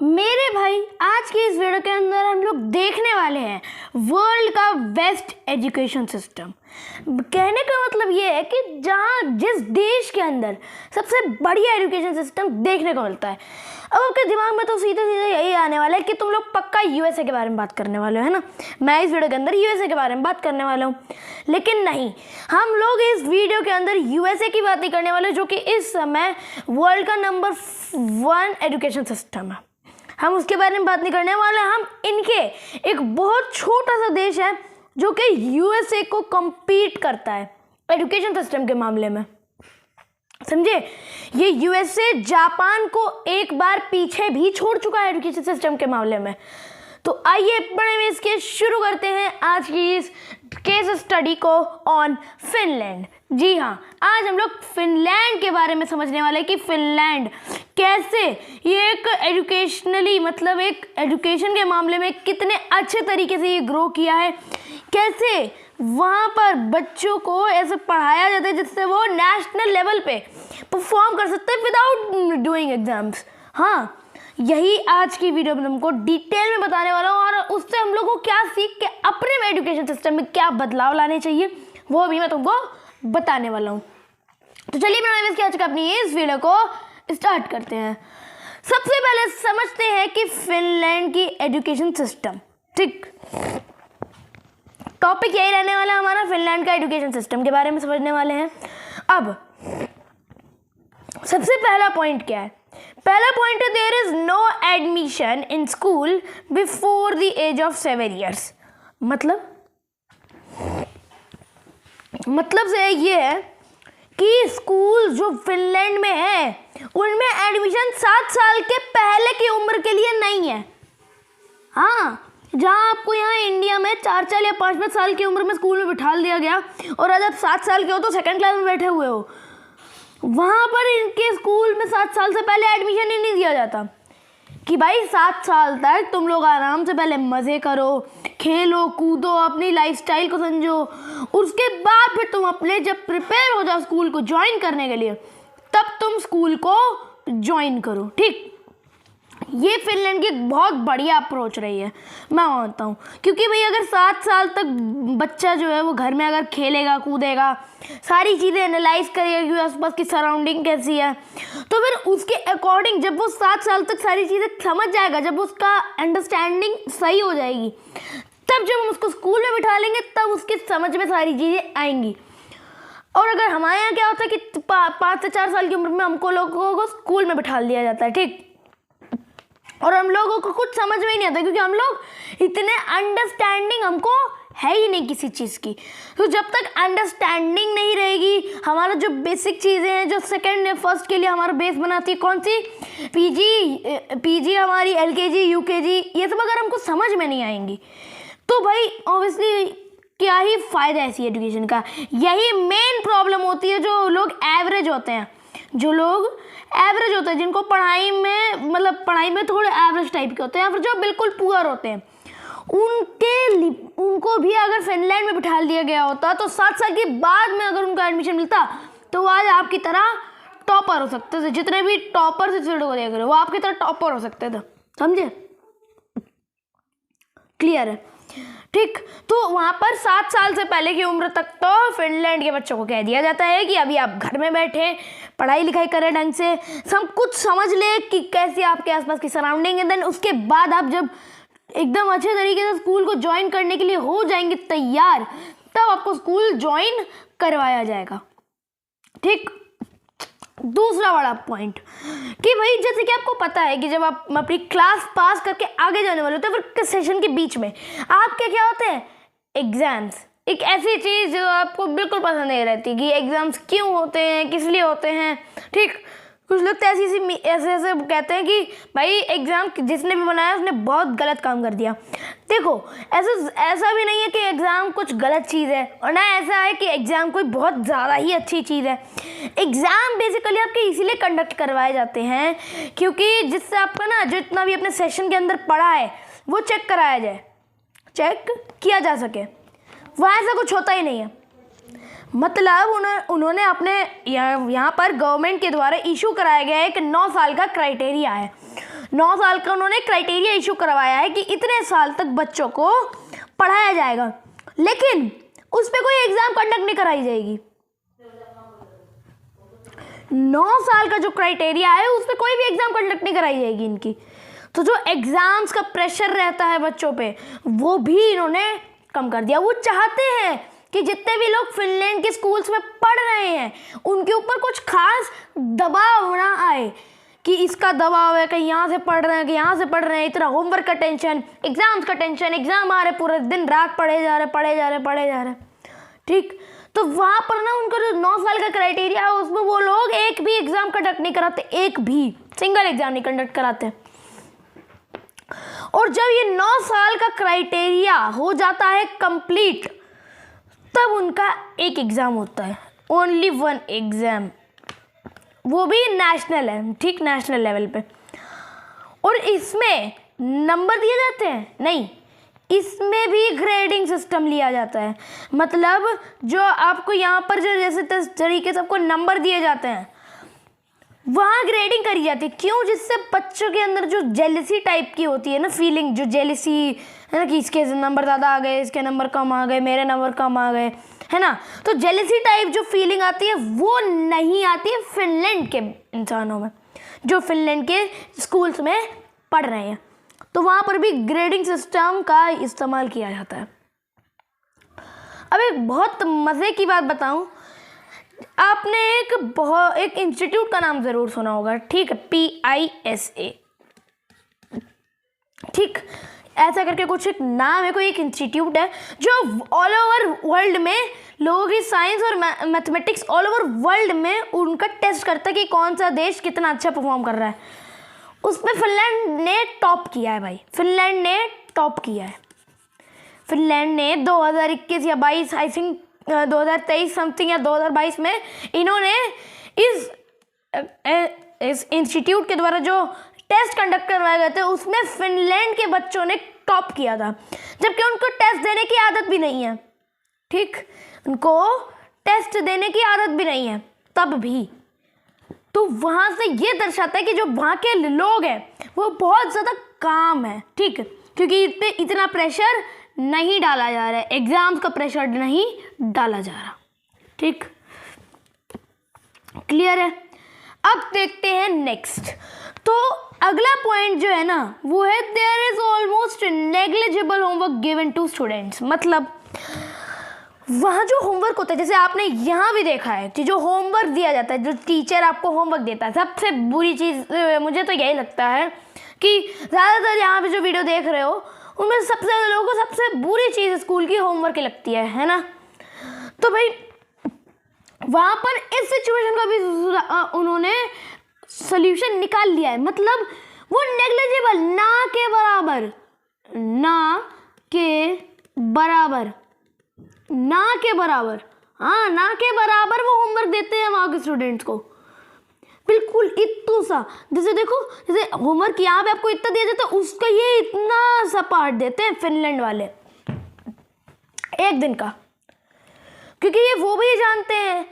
मेरे भाई आज की इस वीडियो के अंदर हम लोग देखने वाले हैं वर्ल्ड का बेस्ट एजुकेशन सिस्टम। कहने का मतलब ये है कि जिस देश के अंदर सबसे बढ़िया एजुकेशन सिस्टम देखने को मिलता है। अब आपके दिमाग में तो सीधे सीधे यही आने वाला है कि तुम लोग पक्का यूएसए के बारे में बात करने वाले हो, है ना। मैं इस वीडियो के अंदर यूएसए के बारे में बात करने वाला हूँ, लेकिन नहीं, हम लोग इस वीडियो के अंदर यूएसए की बात नहीं करने वाले जो कि इस समय वर्ल्ड का नंबर 1 एजुकेशन सिस्टम है। हम उसके बारे में बात नहीं करने वाले। हम इनके एक बहुत छोटा सा देश है जो कि यूएसए को compete करता है एजुकेशन सिस्टम के मामले में, समझे। ये यूएसए जापान को एक बार पीछे भी छोड़ चुका है एजुकेशन सिस्टम के मामले में। तो आइए बड़े में इसके शुरू करते हैं आज की इस केस स्टडी को ऑन फिनलैंड। जी हाँ, आज हम लोग फिनलैंड के बारे में समझने वाले हैं कि फिनलैंड कैसे ये एक एजुकेशनली मतलब एक एजुकेशन के मामले में कितने अच्छे तरीके से ये ग्रो किया है, कैसे वहाँ पर बच्चों को ऐसे पढ़ाया जाता है जिससे वो नेशनल लेवल पे परफॉर्म कर सकते हैं विदाउट डूइंग एग्जाम्स। हाँ, यही आज की वीडियो में तुमको डिटेल में बताने वाला हूँ और उससे हम लोग को क्या सीख के अपने एजुकेशन सिस्टम में क्या बदलाव लाने चाहिए वो भी मैं तुमको बताने वाला हूँ। तो चलिए मैं आज का अपनी इस वीडियो को स्टार्ट करते हैं। सबसे पहले समझते हैं कि फिनलैंड की एजुकेशन सिस्टम, ठीक, टॉपिक यही रहने वाला है हमारा, फिनलैंड का एजुकेशन सिस्टम के बारे में समझने वाले हैं। अब सबसे पहला पॉइंट क्या है? पहला पॉइंट है there is no admission in school before the age of 7 years। मतलब से ये है कि स्कूल जो फिनलैंड में है उनमें एडमिशन 7 साल के पहले की उम्र के लिए नहीं है। हाँ, जहाँ आपको यहाँ इंडिया में 4 साल या 5 साल की उम्र में स्कूल में बिठा दिया गया और आज आप 7 साल के हो तो सेकंड क्लास में बैठे हुए हो, वहाँ पर इनके स्कूल में 7 साल से पहले एडमिशन ही नहीं दिया जाता कि भाई 7 साल तक तुम लोग आराम से पहले मज़े करो, खेलो कूदो, अपनी लाइफस्टाइल को समझो, उसके बाद फिर तुम अपने जब प्रिपेयर हो जाओ स्कूल को ज्वाइन करने के लिए तब तुम स्कूल को ज्वाइन करो, ठीक। ये फिनलैंड की बहुत बढ़िया अप्रोच रही है, मैं मानता हूँ, क्योंकि भाई अगर 7 साल तक बच्चा जो है वो घर में अगर खेलेगा कूदेगा, सारी चीज़ें एनालाइज करेगा कि आसपास की सराउंडिंग कैसी है, तो फिर उसके अकॉर्डिंग जब वो 7 साल तक सारी चीज़ें समझ जाएगा, जब उसका अंडरस्टैंडिंग सही हो जाएगी, तब जब हम उसको स्कूल में बिठा लेंगे तब उसकी समझ में सारी चीज़ें आएंगी। और अगर हमारे यहाँ क्या होता है कि 5 से 4 साल की उम्र में हमको लोगों को स्कूल में बिठा दिया जाता है, ठीक, और हम लोगों को कुछ समझ में ही नहीं आता क्योंकि हम लोग इतने अंडरस्टैंडिंग हमको है ही नहीं किसी चीज़ की। तो जब तक अंडरस्टैंडिंग नहीं रहेगी, हमारा जो बेसिक चीज़ें हैं जो सेकंड या फर्स्ट के लिए हमारा बेस बनाती है, कौन सी, पीजी हमारी एलकेजी यूकेजी, ये सब अगर हमको समझ में नहीं आएंगी तो भाई ऑब्वियसली क्या ही फ़ायदा है ऐसी एजुकेशन का। यही मेन प्रॉब्लम होती है जो लोग एवरेज होते हैं, जिनको पढ़ाई में थोड़े एवरेज टाइप के होते हैं या फिर जो बिल्कुल पुअर होते हैं, उनको भी अगर फिनलैंड में बिठा दिया गया होता तो 7 साल के बाद में अगर उनको एडमिशन मिलता तो वो आज आपकी तरह टॉपर हो सकते थे। जितने भी टॉपर इस वीडियो को देख रहे हो वो आपकी तरह टॉपर हो सकते थे, समझे, क्लियर है, ठीक। तो वहाँ पर 7 साल से पहले की उम्र तक तो फिनलैंड के बच्चों को कह दिया जाता है कि अभी आप घर में बैठे पढ़ाई लिखाई करें ढंग से, सब कुछ समझ ले कि कैसी आपके आसपास की सराउंडिंग है। देन उसके बाद आप जब एकदम अच्छे तरीके से स्कूल को ज्वाइन करने के लिए हो जाएंगे तैयार, तब आपको स्कूल ज्वाइन करवाया जाएगा, ठीक। दूसरा बड़ा पॉइंट कि भाई जैसे कि आपको पता है कि जब आप अपनी क्लास पास करके आगे जाने वाले होते हैं फिर सेशन के बीच में आपके क्या होते हैं, एग्जाम्स। एक ऐसी चीज़ जो आपको बिल्कुल पसंद नहीं रहती कि एग्ज़ाम्स क्यों होते हैं, किस लिए होते हैं, ठीक। कुछ लोग तो ऐसे कहते हैं कि भाई एग्ज़ाम जिसने भी बनाया उसने बहुत गलत काम कर दिया। देखो, ऐसा भी नहीं है कि एग्ज़ाम कुछ गलत चीज़ है और ना ऐसा है कि एग्ज़ाम कोई बहुत ज़्यादा ही अच्छी चीज़ है। एग्ज़ाम बेसिकली आपके इसीलिए कंडक्ट करवाए जाते हैं क्योंकि जिससे आपका ना जितना भी अपने सेशन के अंदर पढ़ा है वो चेक कराया जाए, चेक किया जा सके। वहाँ ऐसा कुछ होता ही नहीं है। मतलब उन्होंने अपने यहाँ पर गवर्नमेंट के द्वारा इशू कराया गया एक 9 साल का क्राइटेरिया है 9 साल का उन्होंने क्राइटेरिया इशू करवाया है कि इतने साल तक बच्चों को पढ़ाया जाएगा, लेकिन उस पर कोई एग्जाम कंडक्ट नहीं कराई जाएगी। 9 साल का जो क्राइटेरिया है उस पर कोई भी एग्जाम कंडक्ट नहीं कराई जाएगी इनकी। तो जो एग्जाम्स का प्रेशर रहता है बच्चों पे वो भी इन्होंने कम कर दिया। वो चाहते हैं कि जितने भी लोग फिनलैंड के स्कूल्स में पढ़ रहे हैं उनके ऊपर कुछ खास दबाव ना आए कि इसका दबाव है, कहीं यहाँ से पढ़ रहे हैं, कहीं यहाँ से पढ़ रहे हैं, इतना होमवर्क का टेंशन, एग्जाम्स का टेंशन, एग्जाम आ रहे पूरे दिन रात पढ़े जा रहे। ठीक, तो वहाँ पर ना उनका जो 9 साल का क्राइटेरिया है उसमें वो लोग एक भी एग्जाम कंडक्ट नहीं कराते, एक भी सिंगल एग्जाम नहीं कंडक्ट कराते। और जब ये 9 साल का क्राइटेरिया हो जाता है कंप्लीट तब उनका एक एग्जाम होता है, ओनली 1 एग्जाम, वो भी नेशनल है। ठीक, नेशनल लेवल पे। और इसमें नंबर दिए जाते हैं? नहीं, इसमें भी ग्रेडिंग सिस्टम लिया जाता है। मतलब जो आपको यहाँ पर जो जैसे तरीके से आपको नंबर दिए जाते हैं वहाँ ग्रेडिंग करी जाती है। क्यों? जिससे बच्चों के अंदर जो जेलसी टाइप की होती है ना, फीलिंग, जो जेलसी है ना कि इसके नंबर ज़्यादा आ गए, इसके नंबर कम आ गए, मेरे नंबर कम आ गए, है ना, तो जेलसी टाइप जो फीलिंग आती है वो नहीं आती है फिनलैंड के इंसानों में जो फिनलैंड के स्कूल्स में पढ़ रहे हैं। तो वहाँ पर भी ग्रेडिंग सिस्टम का इस्तेमाल किया जाता है। अब एक बहुत मज़े की बात बताऊं, आपने एक इंस्टीट्यूट का नाम ज़रूर सुना होगा। ठीक है, PISA। ठीक, ऐसा करके कुछ एक नाम है, कोई एक इंस्टीट्यूट है जो ऑल ओवर वर्ल्ड में लोगों की साइंस और मैथमेटिक्स ऑल ओवर वर्ल्ड में उनका टेस्ट करता है कि कौन सा देश कितना अच्छा परफॉर्म कर रहा है। उसमें फिनलैंड ने टॉप किया है भाई, फिनलैंड ने टॉप किया है। फिनलैंड ने 2021 या 22 आई थिंक 2023 समथिंग या 2022 में इन्होंने इस इंस्टीट्यूट के द्वारा जो टेस्ट कंडक्ट करवाए गए थे उसमें फिनलैंड के बच्चों ने टॉप किया था, जबकि उनको टेस्ट देने की आदत भी नहीं है। ठीक, उनको टेस्ट देने की आदत भी नहीं है तब भी। तो वहाँ से ये दर्शाता है कि जो वहाँ के लोग हैं वो बहुत ज़्यादा काम है। ठीक, क्योंकि इस पर इतना प्रेशर नहीं डाला जा रहा है, एग्जाम्स का प्रेशर नहीं डाला जा रहा। ठीक, क्लियर है? अब देखते हैं नेक्स्ट। तो अगला पॉइंट जो है ना वो है there is almost negligible homework given to students. मतलब वहाँ जो होमवर्क होता है, जैसे आपने यहाँ भी देखा है कि जो होमवर्क दिया जाता है, जो टीचर आपको होमवर्क देता है, सबसे बुरी चीज़ मुझे तो यही लगता है कि ज़्यादातर यहाँ पे जो वीडियो देख रहे हो उनमें सबसे ज़्यादा लोगों को सबसे बुरी चीज़ स्कूल की होमवर्क ही लगती है ना। तो भाई वहाँ पर इस सिचुएशन का भी उन्होंने सोल्यूशन निकाल लिया है। मतलब वो नेग्लिजिबल, ना के बराबर, ना के बराबर, हाँ ना के बराबर वो होमवर्क देते हैं वहाँ के स्टूडेंट्स को। बिल्कुल इतना सा, जैसे देखो, जैसे होमवर्क यहाँ पे आपको इतना दिया जाता है उसका ये इतना सा पार्ट देते हैं फिनलैंड वाले एक दिन का। क्योंकि ये वो भी जानते हैं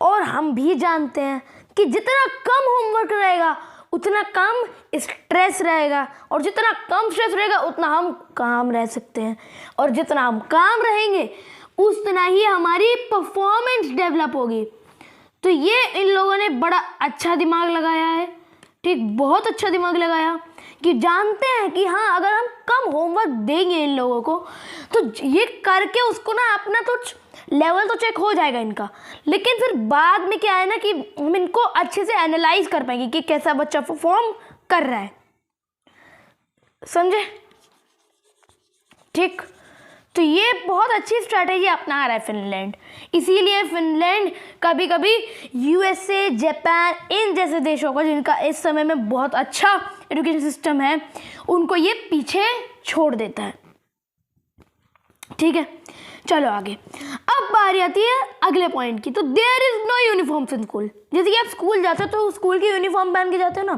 और हम भी जानते हैं कि जितना कम होमवर्क रहेगा उतना कम स्ट्रेस रहेगा, और जितना कम स्ट्रेस रहेगा उतना हम काम रह सकते हैं, और जितना हम काम रहेंगे उतना ही हमारी परफॉर्मेंस डेवलप होगी। तो ये इन लोगों ने बड़ा अच्छा दिमाग लगाया है। ठीक, बहुत अच्छा दिमाग लगाया कि जानते हैं कि हाँ अगर हम कम होमवर्क देंगे इन लोगों को तो ये करके उसको ना अपना तो लेवल तो चेक हो जाएगा इनका, लेकिन फिर बाद में क्या है ना कि हम इनको अच्छे से एनालाइज कर पाएंगे कि कैसा बच्चा परफॉर्म कर रहा है। समझे? ठीक, तो ये बहुत अच्छी स्ट्रैटेजी अपना रहा है फिनलैंड। इसीलिए फिनलैंड कभी कभी USA, जापान, इन जैसे देशों को जिनका इस समय में बहुत अच्छा एजुकेशन सिस्टम है उनको ये पीछे छोड़ देता है। ठीक है, चलो आगे। अब बारी आती है अगले पॉइंट की। तो there is no uniforms in school. जैसे कि आप स्कूल जाते हो तो स्कूल की यूनिफॉर्म पहन के जाते हो ना।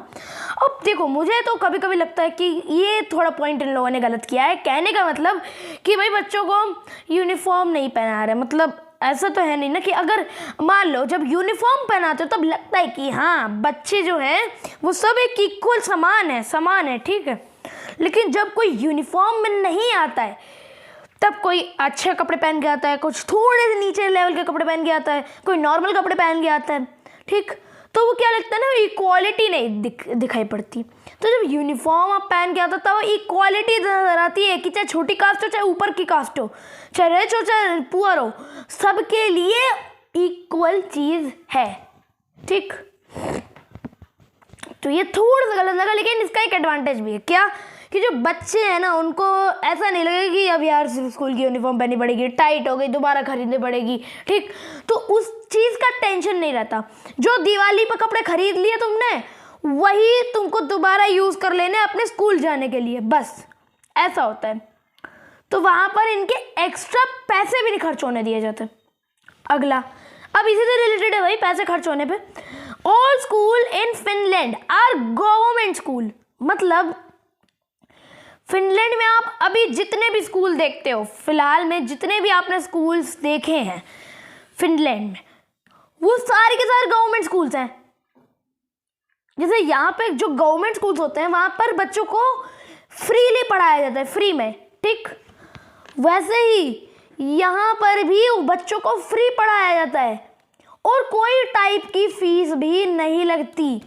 अब देखो, मुझे तो कभी कभी लगता है कि ये थोड़ा पॉइंट इन लोगों ने गलत किया है। कहने का मतलब कि भाई बच्चों को यूनिफॉर्म नहीं पहना रहे, मतलब ऐसा तो है नहीं ना कि अगर मान लो जब यूनिफॉर्म पहनाते हो तब लगता है कि हाँ बच्चे जो है वो सब एक इक्वल समान है, ठीक है। लेकिन जब कोई यूनिफॉर्म में नहीं आता है तब कोई अच्छे कपड़े पहन के आता है, कुछ थोड़े से नीचे लेवल के कपड़े पहन के आता है, कोई नॉर्मल कपड़े पहन के आता है, ठीक। तो वो क्या लगता है ना, इक्वालिटी नहीं दिखाई पड़ती। तो जब यूनिफॉर्म आप पहन के आता है तब इक्वालिटी नजर आती है कि चाहे छोटी कास्ट हो चाहे ऊपर की कास्ट हो, चाहे रिच हो चाहे पुअर हो, सबके लिए इक्वल चीज़ है, ठीक। तो ये थोड़ा सा गलत लगा, लेकिन इसका एक एडवांटेज भी है, क्या कि जो बच्चे हैं ना उनको ऐसा नहीं लगेगा कि अब यार स्कूल की यूनिफॉर्म पहननी पड़ेगी, टाइट हो गई दोबारा खरीदनी पड़ेगी, ठीक। तो उस चीज़ का टेंशन नहीं रहता। जो दिवाली पर कपड़े खरीद लिए तुमने वही तुमको दोबारा यूज़ कर लेने अपने स्कूल जाने के लिए, बस ऐसा होता है। तो वहाँ पर इनके एक्स्ट्रा पैसे भी नहीं खर्च होने दिए जाते। अगला अब इसी से रिलेटेड है भाई पैसे खर्च होने पे। All school in Finland are government school. मतलब फिनलैंड में आप अभी जितने भी स्कूल देखते हो, फिलहाल में जितने भी आपने स्कूल्स देखे हैं फिनलैंड में, वो सारे के सारे गवर्नमेंट स्कूल्स हैं। जैसे यहाँ पे जो गवर्नमेंट स्कूल्स होते हैं वहाँ पर बच्चों को फ्रीली पढ़ाया जाता है, फ्री में, ठीक। वैसे ही यहाँ पर भी बच्चों को फ्री पढ़ाया जाता है और कोई टाइप की फीस भी नहीं लगती।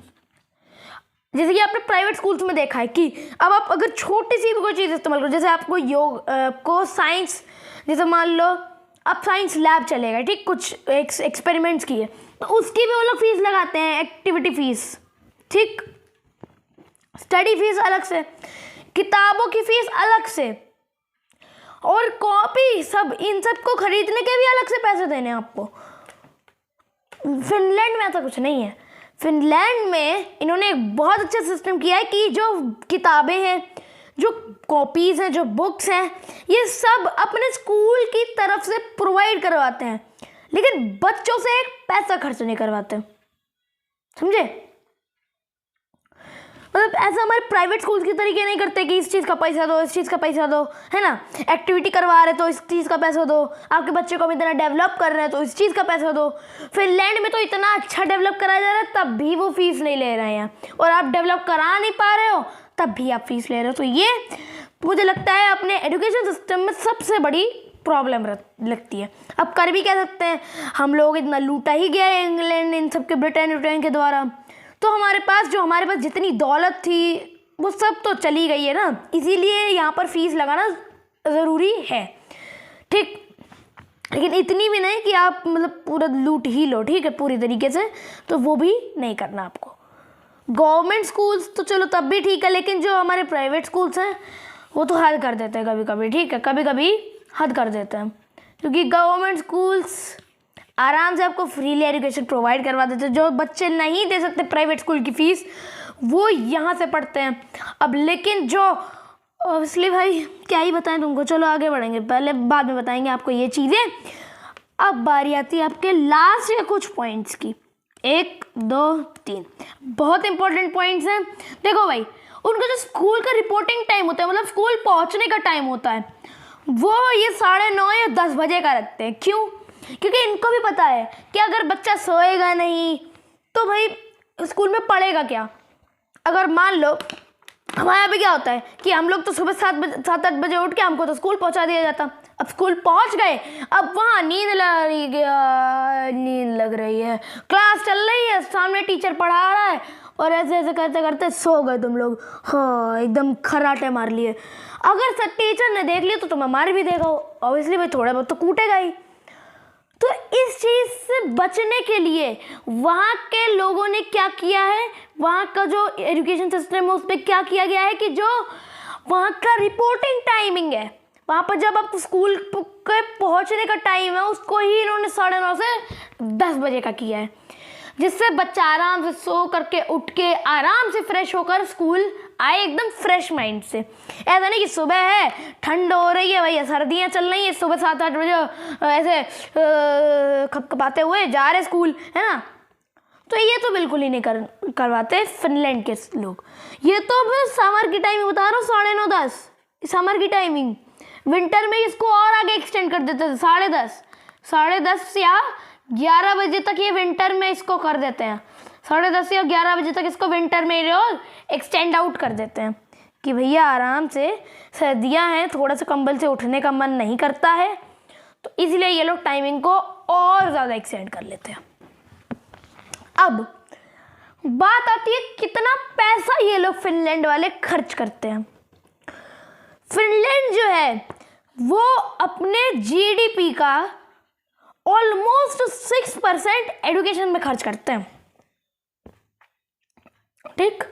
जैसे कि आपने प्राइवेट स्कूल्स में देखा है कि अब आप अगर छोटी सी भी कोई चीज़ इस्तेमाल करो, जैसे आपको को साइंस, जैसे मान लो अब साइंस लैब चलेगा, ठीक, कुछ एक्सपेरिमेंट्स किए तो उसकी भी वो लोग फीस लगाते हैं, एक्टिविटी फीस, ठीक। स्टडी फीस अलग से, किताबों की फीस अलग से, और कॉपी सब, इन सब को खरीदने के भी अलग से पैसे देने हैं आपको। फिनलैंड में ऐसा कुछ नहीं है। फिनलैंड में इन्होंने एक बहुत अच्छा सिस्टम किया है कि जो किताबें हैं, जो कॉपीज़ हैं, जो बुक्स हैं, ये सब अपने स्कूल की तरफ से प्रोवाइड करवाते हैं, लेकिन बच्चों से एक पैसा खर्च नहीं करवाते, समझे। मतलब ऐसा हमारे प्राइवेट स्कूल की तरीके नहीं करते कि इस चीज़ का पैसा दो, इस चीज़ का पैसा दो, है ना। एक्टिविटी करवा रहे तो इस चीज़ का पैसा दो, आपके बच्चे को हम इतना डेवलप कर रहे हैं तो इस चीज़ का पैसा दो। फिनलैंड में तो इतना अच्छा डेवलप कराया जा रहा है तब भी वो फीस नहीं ले रहे हैं, और आप डेवलप करा नहीं पा रहे हो तब भी आप फीस ले रहे हो। तो ये मुझे लगता है अपने एजुकेशन सिस्टम में सबसे बड़ी प्रॉब्लम लगती है। अब कर भी कह सकते हैं, हम लोग इतना लूटा ही गया है इंग्लैंड इन सब के, ब्रिटेन के द्वारा, तो हमारे पास जितनी दौलत थी वो सब तो चली गई है ना, इसीलिए यहाँ पर फीस लगाना ज़रूरी है, ठीक। लेकिन इतनी भी नहीं कि आप मतलब पूरा लूट ही लो, ठीक है, पूरी तरीके से, तो वो भी नहीं करना आपको। गवर्नमेंट स्कूल्स तो चलो तब भी ठीक है, लेकिन जो हमारे प्राइवेट स्कूल्स हैं वो तो हद कर देते हैं कभी कभी, ठीक है, कभी कभी हद कर देते हैं, क्योंकि गवर्नमेंट स्कूल्स आराम से आपको फ्रीली एजुकेशन प्रोवाइड करवा देते हैं। जो बच्चे नहीं दे सकते प्राइवेट स्कूल की फ़ीस वो यहाँ से पढ़ते हैं। अब लेकिन जो ऑब्वियसली भाई क्या ही बताएं तुमको, चलो आगे बढ़ेंगे, पहले बाद में बताएंगे आपको ये चीज़ें। अब बारी आती है आपके लास्ट के कुछ पॉइंट्स की, 1 2 3 बहुत इंपॉर्टेंट पॉइंट्स हैं। देखो भाई, उनका जो स्कूल का रिपोर्टिंग टाइम होता है, मतलब स्कूल पहुँचने का टाइम होता है, वो ये 9:30 या 10 बजे का रखते हैं। क्यों? क्योंकि इनको भी पता है कि अगर बच्चा सोएगा नहीं तो भाई स्कूल में पढ़ेगा क्या। अगर मान लो हमारे यहाँ पे क्या होता है कि हम लोग तो सुबह 7-8 बजे उठ के हमको तो स्कूल पहुँचा दिया जाता। अब स्कूल पहुँच गए, अब वहाँ नींद लग रही है, क्लास चल रही है, सामने टीचर पढ़ा रहा है और ऐसे ऐसे करते करते सो गए तुम लोग, हाँ एकदम खर्राटे मार लिए। अगर सर टीचर ने देख लिया तो तुम्हें मार भी देगा ऑब्वियसली भाई, थोड़ा बहुत तो कूटेगा ही। तो इस चीज़ से बचने के लिए वहाँ के लोगों ने क्या किया है, वहाँ का जो एजुकेशन सिस्टम है उस पर क्या किया गया है कि जो वहाँ का रिपोर्टिंग टाइमिंग है, वहाँ पर जब आप स्कूल के पहुँचने का टाइम है उसको ही इन्होंने 9:30 से 10 बजे का किया है, जिससे बच्चा आराम से सो करके उठ के आराम से फ्रेश होकर स्कूल आए एकदम फ्रेश माइंड से। ऐसा नहीं कि सुबह है, ठंड हो रही है भैया, सर्दियाँ चल रही हैं, सुबह 7-8 बजे ऐसे खपखपाते हुए जा रहे स्कूल, है ना। तो ये तो बिल्कुल ही नहीं करवाते फिनलैंड के लोग। ये तो मैं समर की टाइमिंग बता रहा हूँ, 9:30-10 समर की टाइमिंग। विंटर में इसको और आगे एक्सटेंड कर देते थे 10:30, 10:30 या 11 बजे तक ये विंटर में इसको कर देते हैं, 10:30 या 11 बजे तक इसको विंटर में एक्सटेंड आउट कर देते हैं कि भैया आराम से, सर्दियाँ हैं, थोड़ा सा कंबल से उठने का मन नहीं करता है, तो इसलिए ये लोग टाइमिंग को और ज़्यादा एक्सटेंड कर लेते हैं। अब बात आती है कितना पैसा ये लोग फिनलैंड वाले खर्च करते हैं। फिनलैंड जो है वो अपने जीडीपी का ऑलमोस्ट 6% एजुकेशन में खर्च करते हैं, ठीक।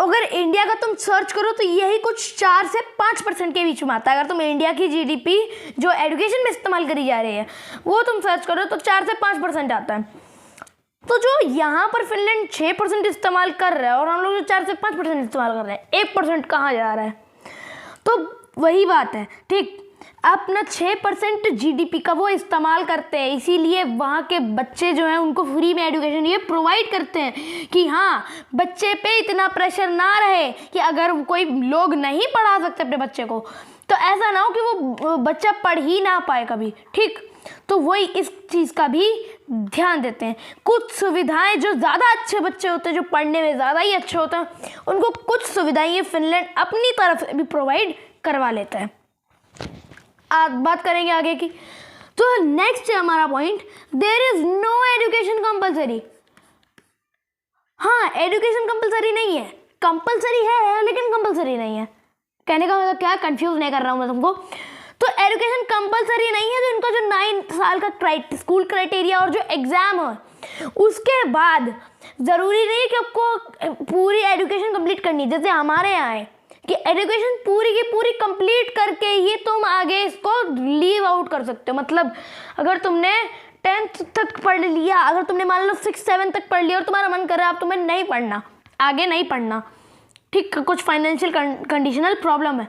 अगर इंडिया का तुम सर्च करो तो यही कुछ 4 से 5% के बीच में आता है। अगर तुम इंडिया की जीडीपी जो एजुकेशन में इस्तेमाल करी जा रही है वो तुम सर्च करो तो 4 से 5% आता है। तो जो यहाँ पर फिनलैंड 6% इस्तेमाल कर रहा है और हम लोग जो 4 से 5% इस्तेमाल कर रहे हैं, 1% कहाँ जा रहा है? तो वही बात है, ठीक। अपना 6% जीडीपी का वो इस्तेमाल करते हैं, इसीलिए वहाँ के बच्चे जो हैं उनको फ्री में एजुकेशन ये प्रोवाइड करते हैं कि हाँ, बच्चे पे इतना प्रेशर ना रहे कि अगर कोई लोग नहीं पढ़ा सकते अपने बच्चे को तो ऐसा ना हो कि वो बच्चा पढ़ ही ना पाए कभी, ठीक। तो वही इस चीज़ का भी ध्यान देते हैं। कुछ सुविधाएं जो ज़्यादा अच्छे बच्चे होते हैं, जो पढ़ने में ज़्यादा ही अच्छे होते हैं, उनको कुछ सुविधाएं ये फिनलैंड अपनी तरफ से भी प्रोवाइड करवा लेता है। आज बात करेंगे आगे की। तो नेक्स्ट है हमारा point, there is no education compulsory. हाँ, एजुकेशन कंपलसरी नहीं है, कंपलसरी है लेकिन कंपलसरी नहीं है। कहने का मतलब क्या, कंफ्यूज नहीं कर रहा हूँ मैं तुमको। तो एजुकेशन कंपलसरी नहीं है, तो इनका जो 9 साल का स्कूल क्राइटेरिया और जो एग्ज़ाम है उसके बाद ज़रूरी नहीं है कि आपको पूरी एजुकेशन कंप्लीट करनी, जैसे हमारे यहाँ है कि एजुकेशन पूरी की पूरी कंप्लीट करके ही तुम आगे इसको लीव आउट कर सकते हो। मतलब अगर तुमने 10th तक पढ़ लिया, अगर तुमने मान लो 6-7 तक पढ़ लिया और तुम्हारा मन कर रहा है अब तुम्हें नहीं पढ़ना, आगे नहीं पढ़ना, ठीक, कुछ फाइनेंशियल कंडीशनल प्रॉब्लम है,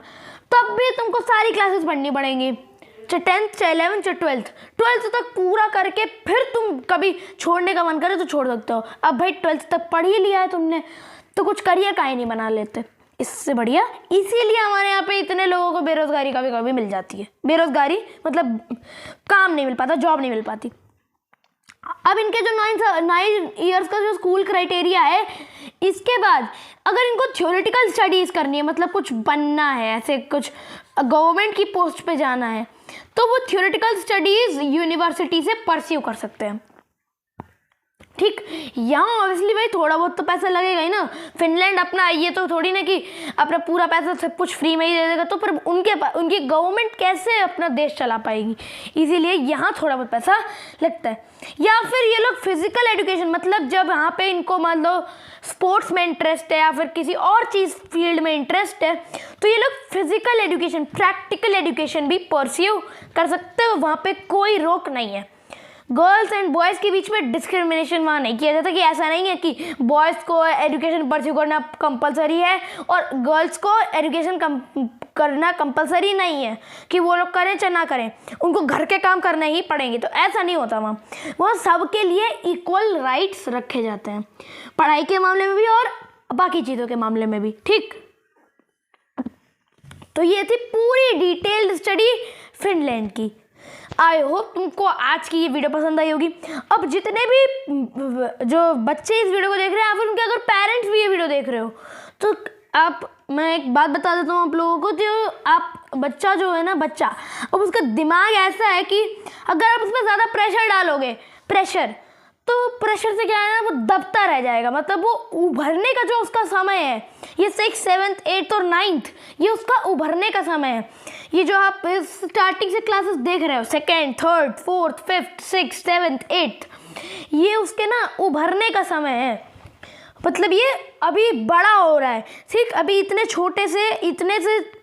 तब भी तुमको सारी क्लासेस पढ़नी पड़ेंगी, चाहे 10th चाहे 11th चाहे 12th तक पूरा करके फिर तुम कभी छोड़ने का मन करे तो छोड़ सकते हो। अब भाई 12th तक पढ़ ही लिया है तुमने तो कुछ करियर काहे नहीं बना लेते, इससे बढ़िया। इसीलिए हमारे यहाँ पे इतने लोगों को बेरोजगारी कभी मिल जाती है। बेरोजगारी मतलब काम नहीं मिल पाता, जॉब नहीं मिल पाती। अब इनके जो 9 ईयर्स का जो स्कूल क्राइटेरिया है, इसके बाद अगर इनको थ्योरेटिकल स्टडीज़ करनी है, मतलब कुछ बनना है, ऐसे कुछ गवर्नमेंट की पोस्ट पे जाना है, तो वो थ्योरेटिकल स्टडीज़ यूनिवर्सिटी से परस्यू कर सकते हैं, ठीक। यहाँ ऑब्वियसली भाई थोड़ा बहुत तो पैसा लगेगा ही ना। फिनलैंड अपना ये तो थोड़ी ना कि अपना पूरा पैसा सब कुछ फ्री में ही दे देगा, तो फिर उनकी गवर्नमेंट कैसे अपना देश चला पाएगी, इसीलिए यहाँ थोड़ा बहुत पैसा लगता है। या फिर ये लोग फिजिकल एजुकेशन, मतलब जब यहाँ पे इनको मान लो स्पोर्ट्स में इंटरेस्ट है या फिर किसी और चीज़ फील्ड में इंटरेस्ट है, तो ये लोग फिजिकल एजुकेशन, प्रैक्टिकल एजुकेशन भी परस्यू कर सकते हो, वहाँ पे कोई रोक नहीं है। गर्ल्स एंड बॉयज़ के बीच में डिस्क्रिमिनेशन वहाँ नहीं किया जाता कि ऐसा नहीं है कि बॉयज़ को एजुकेशन परस्यू करना कंपलसरी है और गर्ल्स को एजुकेशन करना कंपलसरी नहीं है कि वो लोग करें चाहे ना करें, उनको घर के काम करने ही पड़ेंगे। तो ऐसा नहीं होता वहाँ सबके लिए इक्वल राइट्स रखे जाते हैं, पढ़ाई के मामले में भी और बाकी चीज़ों के मामले में भी, ठीक। तो ये थी पूरी डिटेल्ड स्टडी फिनलैंड की। आई होप तुमको आज की ये वीडियो पसंद आई होगी। अब जितने भी जो बच्चे इस वीडियो को देख रहे हैं या फिर उनके अगर पेरेंट्स भी ये वीडियो देख रहे हो, तो आप, मैं एक बात बता देता हूँ आप लोगों को, जो आप बच्चा जो है ना, बच्चा अब उसका दिमाग ऐसा है कि अगर आप उसमें ज़्यादा प्रेशर डालोगे, तो प्रेशर से क्या है ना, वो दबता रह जाएगा। मतलब वो उभरने का जो उसका समय है, ये 6th 7th 8th और 9th, ये उसका उभरने का समय है। ये जो आप स्टार्टिंग से क्लासेस देख रहे हो, 2nd 3rd 4th 5th 6th 7th 8th, ये उसके ना उभरने का समय है। मतलब ये अभी बड़ा हो रहा है, ठीक। अभी इतने छोटे से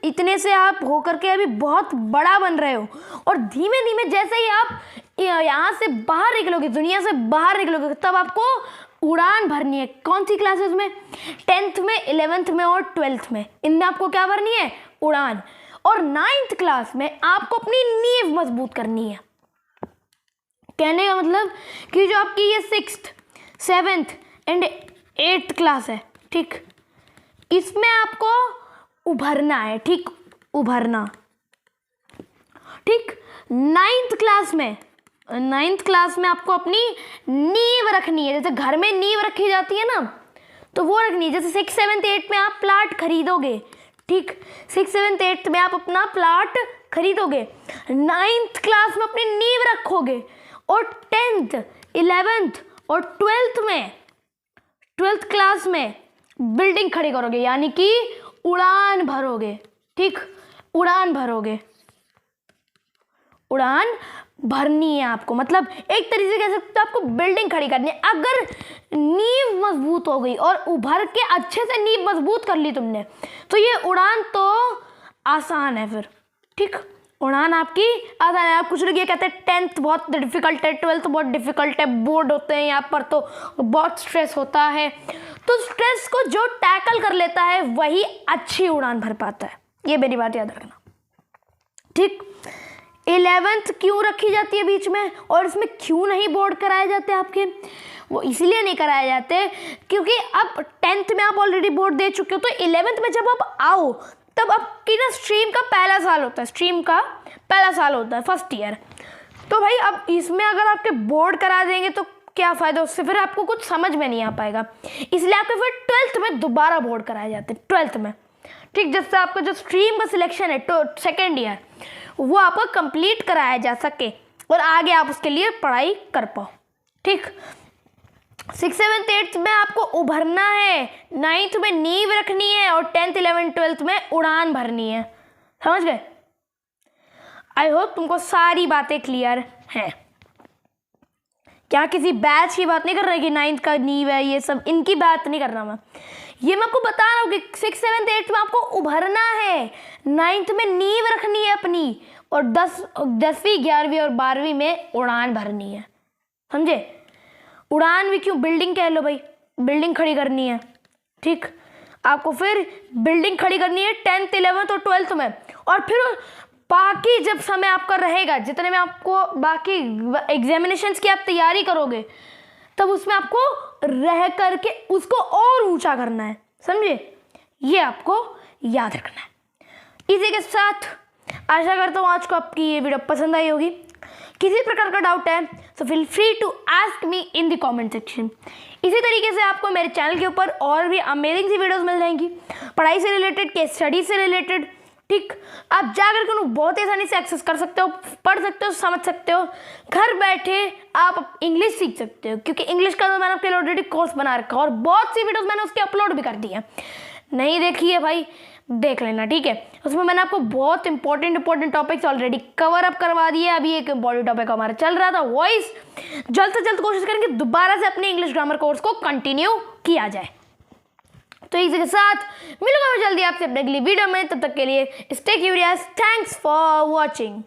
इतने से आप होकर के अभी बहुत बड़ा बन रहे हो, और धीमे धीमे जैसे ही आप यहाँ से बाहर निकलोगे, दुनिया से बाहर निकलोगे, तब आपको उड़ान भरनी है। कौन सी क्लासेस में? 10th में, 11th में और 12th में। इनमें आपको क्या भरनी है? उड़ान। और 9th क्लास में आपको अपनी नींव मजबूत करनी है। कहने का मतलब कि जो आपकी ये 6th 7th and 8th class है, ठीक, इसमें आपको उभरना है, ठीक, उभरना, ठीक। नाइन्थ क्लास में आपको अपनी नींव रखनी है। जैसे घर में नींव रखी जाती है ना, तो वो रखनी है। जैसे 6, 7, 8 में आप प्लाट खरीदोगे, ठीक, 6, 7, 8 में आप अपना प्लाट खरीदोगे, 9th क्लास में अपनी नींव रखोगे, और 10th, 11th और 12th क्लास में बिल्डिंग खड़ी करोगे, यानी कि उड़ान भरोगे, ठीक, उड़ान भरोगे। उड़ान भरनी है आपको, मतलब एक तरीके से कह सकते हो आपको बिल्डिंग खड़ी करनी है। अगर नींव मजबूत हो गई और उभर के अच्छे से नींव मजबूत कर ली तुमने, तो ये उड़ान तो आसान है फिर, ठीक, उड़ान आपकी आसान है। आप कुछ लोग ये कहते हैं 10th बहुत डिफिकल्ट है, 12th बहुत डिफिकल्ट है, बोर्ड होते हैं यहाँ पर तो बहुत स्ट्रेस होता है। तो स्ट्रेस को जो टैकल कर लेता है वही अच्छी उड़ान भर पाता है, ये मेरी बात याद रखना, ठीक। 11th क्यों रखी जाती है बीच में, और इसमें क्यों नहीं बोर्ड कराए जाते आपके? वो इसलिए नहीं कराए जाते क्योंकि अब 10th में आप ऑलरेडी बोर्ड दे चुके हो, तो 11th में जब आप आओ तब आपकी ना स्ट्रीम का पहला साल होता है, फर्स्ट ईयर। तो भाई अब इसमें अगर आपके बोर्ड करा देंगे तो क्या फ़ायदा उससे, फिर आपको कुछ समझ में नहीं आ पाएगा। इसलिए आपके फिर 12th में दोबारा बोर्ड कराए जाते हैं, 12th में, ठीक, जिससे आपका जो स्ट्रीम का सिलेक्शन है तो सेकेंड ईयर वो आपको कंप्लीट कराया जा सके और आगे आप उसके लिए पढ़ाई कर पाओ, ठीक। 6, 7, 8 में आपको उभरना है, 9th में नींव रखनी है, और 10th, 11th, 12th में उड़ान भरनी है। समझ गए? आई होप तुमको सारी बातें क्लियर हैं। क्या किसी बैच की बात नहीं कर रहा है कि 9th का नींव है, ये सब इनकी बात नहीं कर रहा मैं। ये मैं आपको बता रहा हूँ कि 6, 7, 8 में आपको उभरना है, 9th में नींव रखनी है अपनी, और 10वीं, 11वीं और 12वीं में उड़ान भरनी है। समझे? उड़ान भी क्यों, बिल्डिंग कह लो भाई, बिल्डिंग खड़ी करनी है, ठीक। आपको फिर बिल्डिंग खड़ी करनी है 10th, 11th और 12th में, और फिर बाकी जब समय आपका रहेगा, जितने में आपको बाकी एग्जामिनेशंस की आप तैयारी करोगे, तब उसमें आपको रह करके उसको और ऊंचा करना है। समझे? ये आपको याद रखना है। इसी के साथ आशा करता हूँ आज को आपकी ये वीडियो पसंद आई होगी। किसी प्रकार का डाउट है तो feel free to ask me in the comment section. इसी तरीके से आपको मेरे चैनल के ऊपर और भी अमेजिंग सी वीडियोस मिल जाएंगी, पढ़ाई से रिलेटेड, केस स्टडी से रिलेटेड, ठीक। आप जाकर के उन्हें बहुत आसानी से एक्सेस कर सकते हो, पढ़ सकते हो, समझ सकते हो। घर बैठे आप इंग्लिश सीख सकते हो, क्योंकि इंग्लिश का तो मैंने आपके लिए ऑलरेडी कोर्स बना रखा है और बहुत सी वीडियोस मैंने उसके अपलोड भी कर दी है। नहीं देखी है भाई, देख लेना, ठीक है। उसमें मैंने आपको बहुत important topics already cover up करवा दिए। अभी एक इंपॉर्टेंट टॉपिक हमारा चल रहा था वॉइस, जल्द से जल्द कोशिश करेंगे दोबारा से अपने इंग्लिश ग्रामर कोर्स को कंटिन्यू किया जाए। तो इसी के साथ मिलूंगा मैं जल्दी आपसे अपने अगली वीडियो में, तब तक के लिए stay curious. Thanks for watching.